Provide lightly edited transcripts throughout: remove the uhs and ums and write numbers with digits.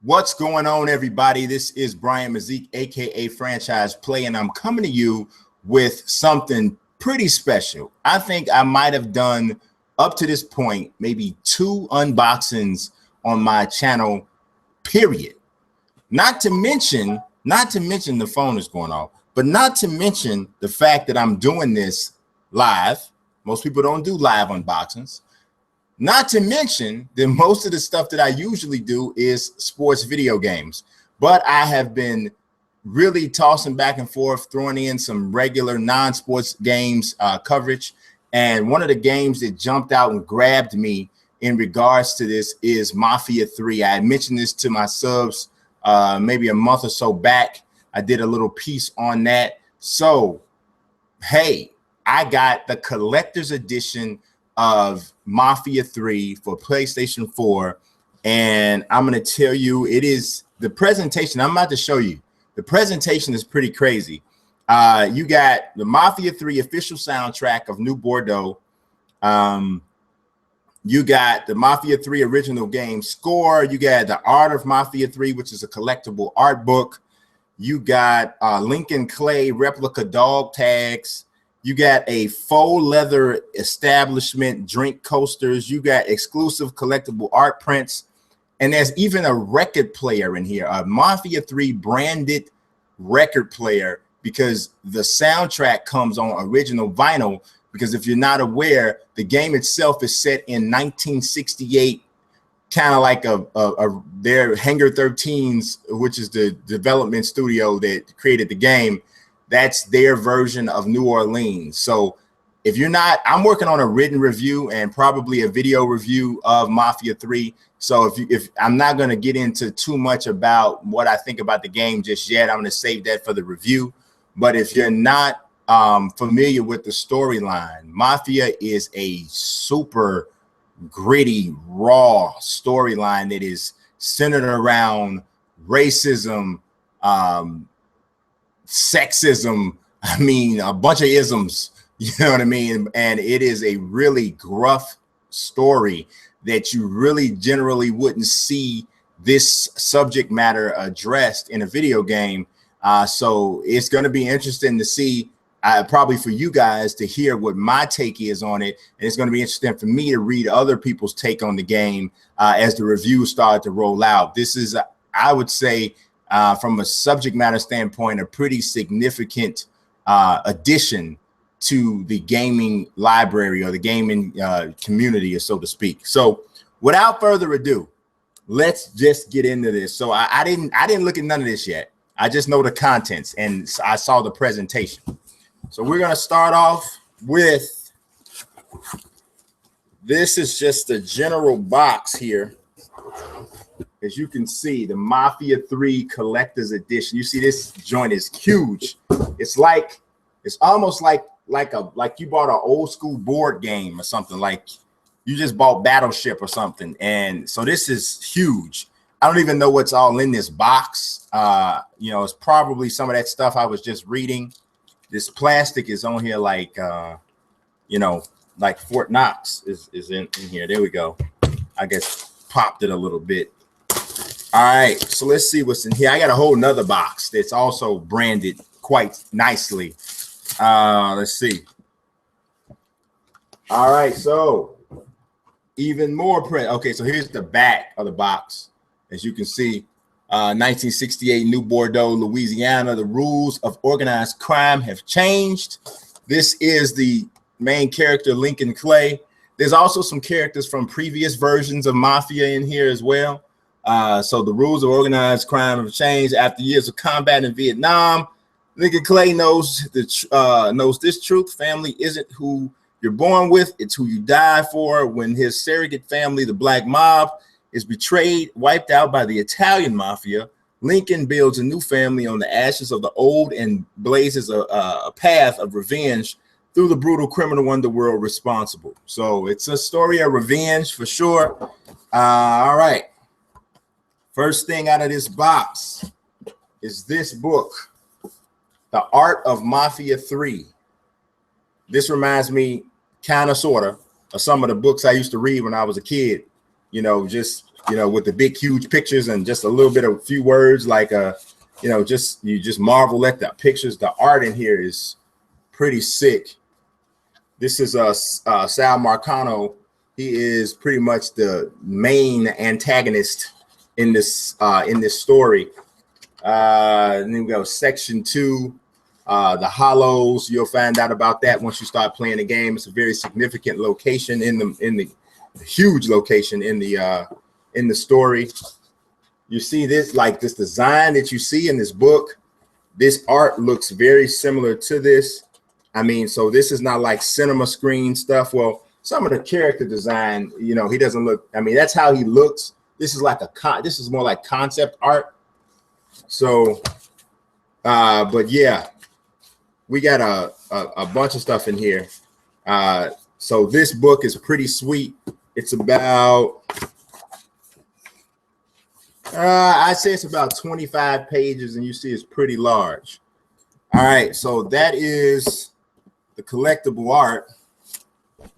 What's going on, everybody? This is Brian Mazik, aka Franchise Play, and I'm coming to you with something pretty special. I think I might have done up to this point maybe 2 unboxings on my channel, period. Not to mention the phone is going off, but not to mention the fact that I'm doing this live. Most people don't do live unboxings. Not to mention that most of the stuff that I usually do is sports video games, but I have been really tossing back and forth, throwing in some regular non-sports games coverage. And one of the games that jumped out and grabbed me in regards to this is Mafia 3. I had mentioned this to my subs maybe a month or so back. I did a little piece on that. So, hey, I got the collector's edition of Mafia 3 for PlayStation 4, and I'm going to tell you, it is the presentation. I'm about to show you. The presentation is pretty crazy. You got the Mafia 3 official soundtrack of New Bordeaux. You got the Mafia 3 original game score. You got the Art of Mafia 3, which is a collectible art book. You got Lincoln Clay replica dog tags. You got a faux leather establishment drink coasters. You got exclusive collectible art prints. And there's even a record player in here, a Mafia 3 branded record player, because the soundtrack comes on original vinyl. Because if you're not aware, the game itself is set in 1968, kind of like their Hangar 13s, which is the development studio that created the game. That's their version of New Orleans. So if you're not, I'm working on a written review and probably a video review of Mafia 3. So if I'm not going to get into too much about what I think about the game just yet, I'm going to save that for the review. But if you're not familiar with the storyline, Mafia is a super gritty, raw storyline that is centered around racism, sexism, I mean, a bunch of isms, you know what I mean? And it is a really gruff story that you really generally wouldn't see this subject matter addressed in a video game. So it's going to be interesting to see, probably for you guys to hear what my take is on it. And it's going to be interesting for me to read other people's take on the game as the reviews start to roll out. This is, I would say, from a subject matter standpoint, a pretty significant addition to the gaming library or the gaming community, so to speak. So without further ado, let's just get into this. So I didn't look at none of this yet. I just know the contents and I saw the presentation. So we're going to start off with, this is just a general box here. As you can see, the Mafia 3 collector's edition. You see this joint is huge. It's almost like you bought an old school board game or something, like you just bought Battleship or something. And so this is huge. I don't even know what's all in this box. You know, it's probably some of that stuff I was just reading. This plastic is on here like you know, like Fort Knox is in here. There we go. I guess popped it a little bit. All right, so let's see what's in here. I got a whole nother box that's also branded quite nicely. Let's see. All right, so even more print. Okay, so here's the back of the box. As you can see, 1968 New Bordeaux, Louisiana. The rules of organized crime have changed. This is the main character, Lincoln Clay. There's also some characters from previous versions of Mafia in here as well. So the rules of organized crime have changed after years of combat in Vietnam. Lincoln Clay knows this truth. Family isn't who you're born with, it's who you die for. When his surrogate family, the Black Mob, is betrayed, wiped out by the Italian Mafia, Lincoln builds a new family on the ashes of the old and blazes a path of revenge through the brutal criminal underworld responsible. So it's a story of revenge for sure. All right. First thing out of this box is this book, The Art of Mafia 3. This reminds me kind of sort of some of the books I used to read when I was a kid, you know, just you know, with the big, huge pictures and just a little bit of a few words, like, you know, you just marvel at the pictures. The art in here is pretty sick. This is Sal Marcano. He is pretty much the main antagonist in this story. And then we go section 2, the hollows. You'll find out about that once you start playing the game. It's a very significant location in the huge location in the story. You see this, like this design that you see in this book. This art looks very similar to this. I mean, so this is not like cinema screen stuff. Well, some of the character design, you know, he doesn't look. I mean, that's how he looks. This is like this is more like concept art. So, but yeah, we got a bunch of stuff in here. So this book is pretty sweet. It's about, I'd say it's about 25 pages, and you see it's pretty large. All right, so that is the collectible art.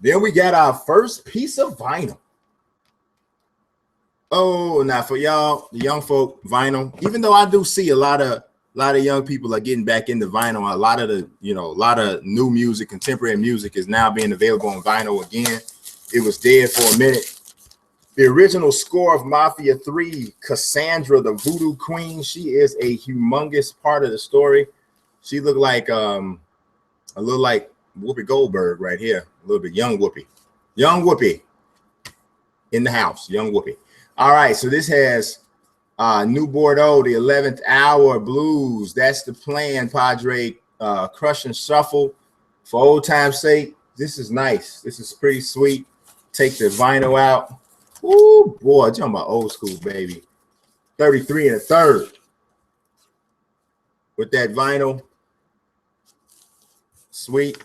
Then we got our first piece of vinyl. Oh, now for y'all, the young folk, vinyl. Even though I do see a lot of young people are getting back into vinyl. A lot of new music, contemporary music, is now being available on vinyl again. It was dead for a minute. The original score of Mafia 3, Cassandra, the Voodoo Queen. She is a humongous part of the story. She looked like a little like Whoopi Goldberg right here. A little bit young Whoopi. Young Whoopi in the house. Young Whoopi. All right, so this has New Bordeaux, the 11th Hour Blues. That's the plan, Padre. Crush and Shuffle. For old time's sake, this is nice. This is pretty sweet. Take the vinyl out. Ooh, boy, I'm talking about old school, baby. 33 1/3 with that vinyl. Sweet.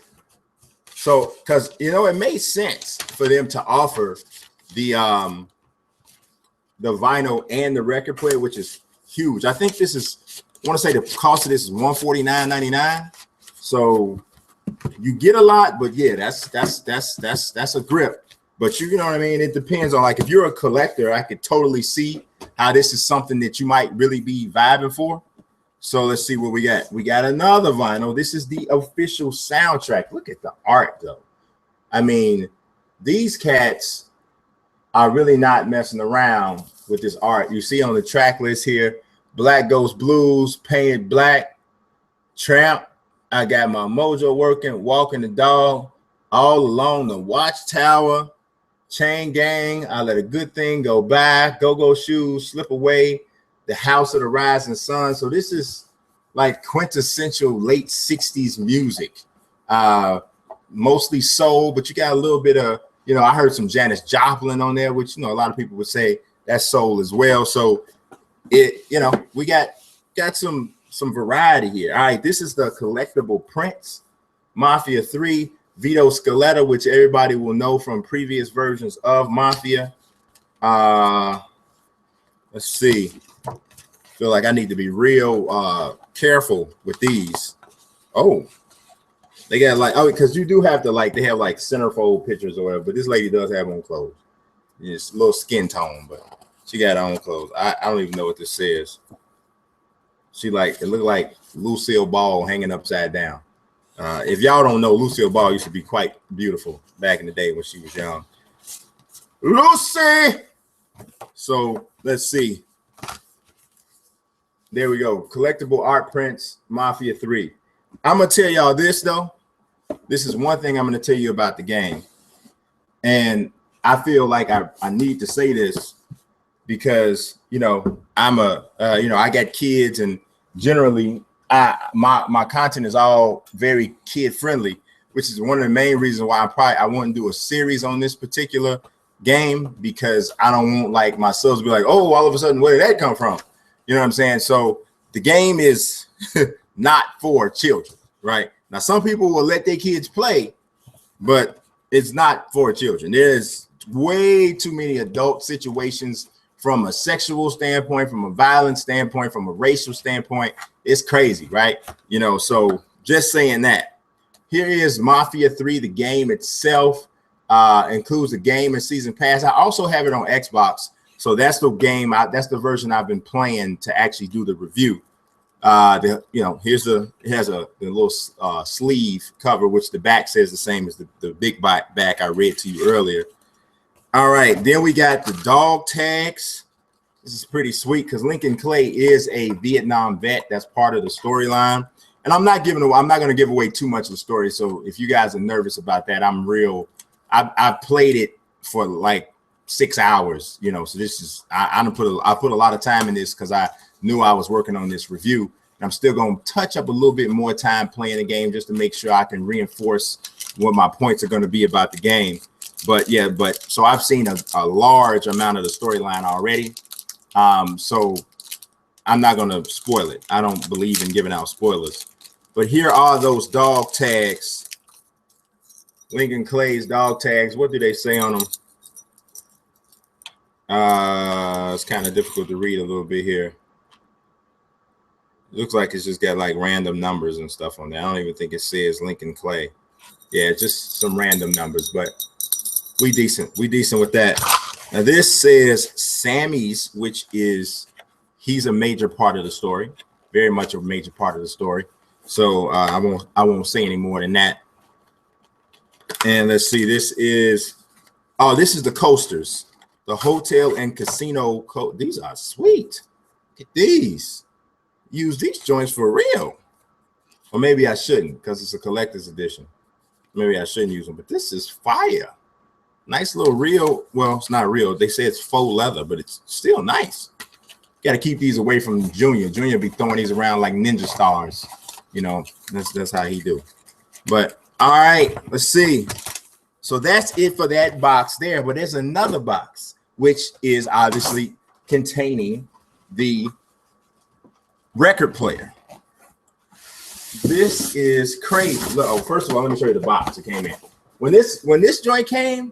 So, because, you know, it made sense for them to offer the vinyl and the record player, which is huge. I think this is, I want to say the cost of this is $149.99. So you get a lot, but yeah, that's a grip. But you know what I mean? It depends on, like, if you're a collector, I could totally see how this is something that you might really be vibing for. So let's see what we got. We got another vinyl. This is the official soundtrack. Look at the art, though. I mean, these cats are really not messing around with this art. You see on the track list here, Black Ghost Blues, Painted Black, Tramp, I Got My Mojo Working, Walking the Dog, All Along the Watchtower, Chain Gang, I Let a Good Thing Go By, Go-Go Shoes, Slip Away, The House of the Rising Sun. So this is like quintessential late 60s music. Mostly soul, but you got a little bit of, you know, I heard some Janis Joplin on there, which, you know, a lot of people would say that's soul as well. So it, you know, we got some variety here. All right, this is the Collectible Prints, Mafia 3, Vito Scaletta, which everybody will know from previous versions of Mafia. Let's see. Feel like I need to be real careful with these. Oh, they got like, oh, because you do have to, like, they have like centerfold pictures or whatever, but this lady does have on clothes. It's a little skin tone, but she got on clothes. I don't even know what this says. She, like, it looked like Lucille Ball hanging upside down. If y'all don't know, Lucille Ball used to be quite beautiful back in the day when she was young. Lucy! So let's see. There we go. Collectible Art Prints, Mafia 3. I'm going to tell y'all this, though. This is one thing I'm going to tell you about the game. And I feel like I need to say this because, you know, I'm you know, I got kids, and generally my content is all very kid friendly, which is one of the main reasons why I want to do a series on this particular game, because I don't want, like, my subs to be like, oh, all of a sudden, where did that come from? You know what I'm saying? So the game is not for children, right? Now, some people will let their kids play, but it's not for children. There's way too many adult situations from a sexual standpoint, from a violent standpoint, from a racial standpoint. It's crazy, right? You know, so just saying that. Here is Mafia 3, the game itself. Includes the game and season pass. I also have it on Xbox. So that's the game. That's the version I've been playing to actually do the review. It has the little sleeve cover, which the back says the same as the big back I read to you earlier. All right, then we got the dog tags. This is pretty sweet because Lincoln Clay is a Vietnam vet. That's part of the storyline. And I'm not going to give away too much of the story. So if you guys are nervous about that, I've played it for like 6 hours, so this is, I put a lot of time in this because I knew I was working on this review. And I'm still going to touch up a little bit more time playing the game just to make sure I can reinforce what my points are going to be about the game. But so I've seen a large amount of the storyline already. So I'm not going to spoil it. I don't believe in giving out spoilers. But here are those dog tags. Lincoln Clay's dog tags. What do they say on them? It's kind of difficult to read a little bit here. Looks like it's just got like random numbers and stuff on there. I don't even think it says Lincoln Clay. Yeah, just some random numbers, but we decent with that. Now this says Sammy's, which is, he's a major part of the story, very much a major part of the story. So I won't say any more than that. And let's see, this is the coasters, the hotel and casino these are sweet. Look at these. Use these joints for real. Or maybe I shouldn't because it's a collector's edition. Maybe I shouldn't use them, but this is fire. Nice little real. Well, it's not real. They say it's faux leather, but it's still nice. Got to keep these away from Junior. Junior be throwing these around like ninja stars. That's how he do. But all right, let's see. So that's it for that box there. But there's another box, which is obviously containing the record player. This is crazy. Oh, first of all, let me show you the box it came in. When this joint came,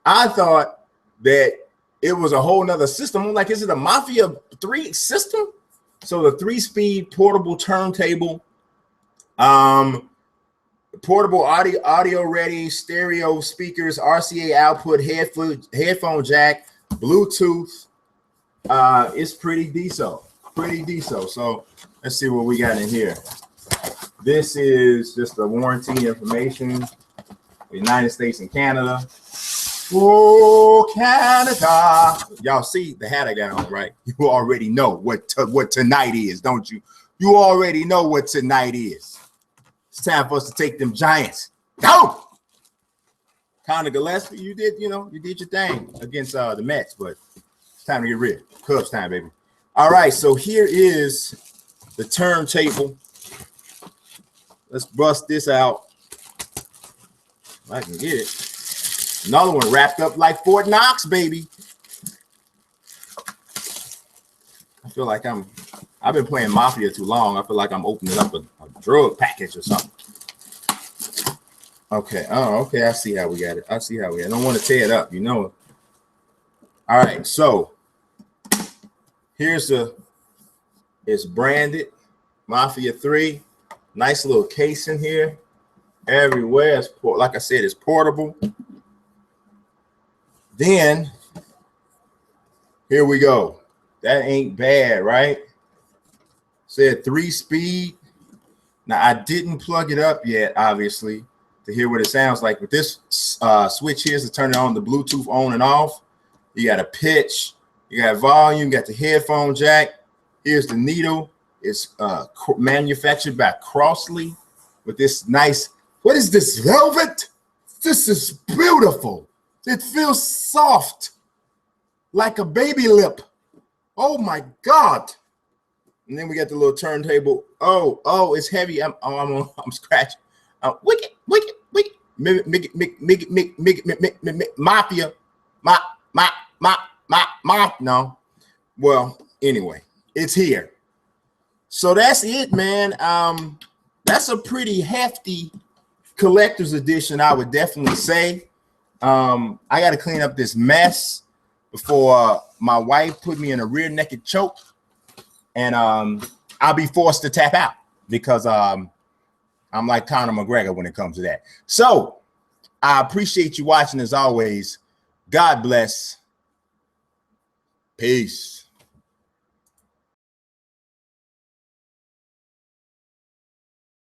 I thought that it was a whole nother system. I'm like, is it a Mafia 3 system? So the 3-speed portable turntable, portable audio ready, stereo speakers, RCA output, headphone jack, Bluetooth. It's pretty decent. So let's see what we got in here. This is just the warranty information. United States and Canada. Oh, Canada. Y'all see the hat I got on, right? You already know what tonight is, don't you? You already know what tonight is. It's time for us to take them Giants. Go! Conor Gillespie, you did your thing against the Mets, but it's time to get rid. Cubs time, baby. All right, so here is the turntable. Let's bust this out. If I can get it. Another one wrapped up like Fort Knox, baby. I feel like I've been playing Mafia too long. I feel like I'm opening up a drug package or something. Okay. Oh, okay. I see how we got it. I don't want to tear it up, All right. So it's branded Mafia 3. Nice little case in here. Everywhere. Like I said, it's portable. Then here we go. That ain't bad, right? Said 3-speed. Now I didn't plug it up yet, obviously, to hear what it sounds like. But this switch here is to turn it on, the Bluetooth on and off. You got a pitch, you got volume, you got the headphone jack. Here's the needle. It's manufactured by Crossley with this nice. What is this, velvet? This is beautiful. It feels soft, like a baby lip. Oh my God. And then we got the little turntable. Oh, it's heavy. I'm scratching. Wicked. Mafia. No. Well, anyway, it's here. So that's it, man. That's a pretty hefty collector's edition, I would definitely say. I got to clean up this mess before my wife put me in a rear naked choke, and I'll be forced to tap out because I'm like Conor McGregor when it comes to that. So I appreciate you watching as always. God bless. Peace. Peace.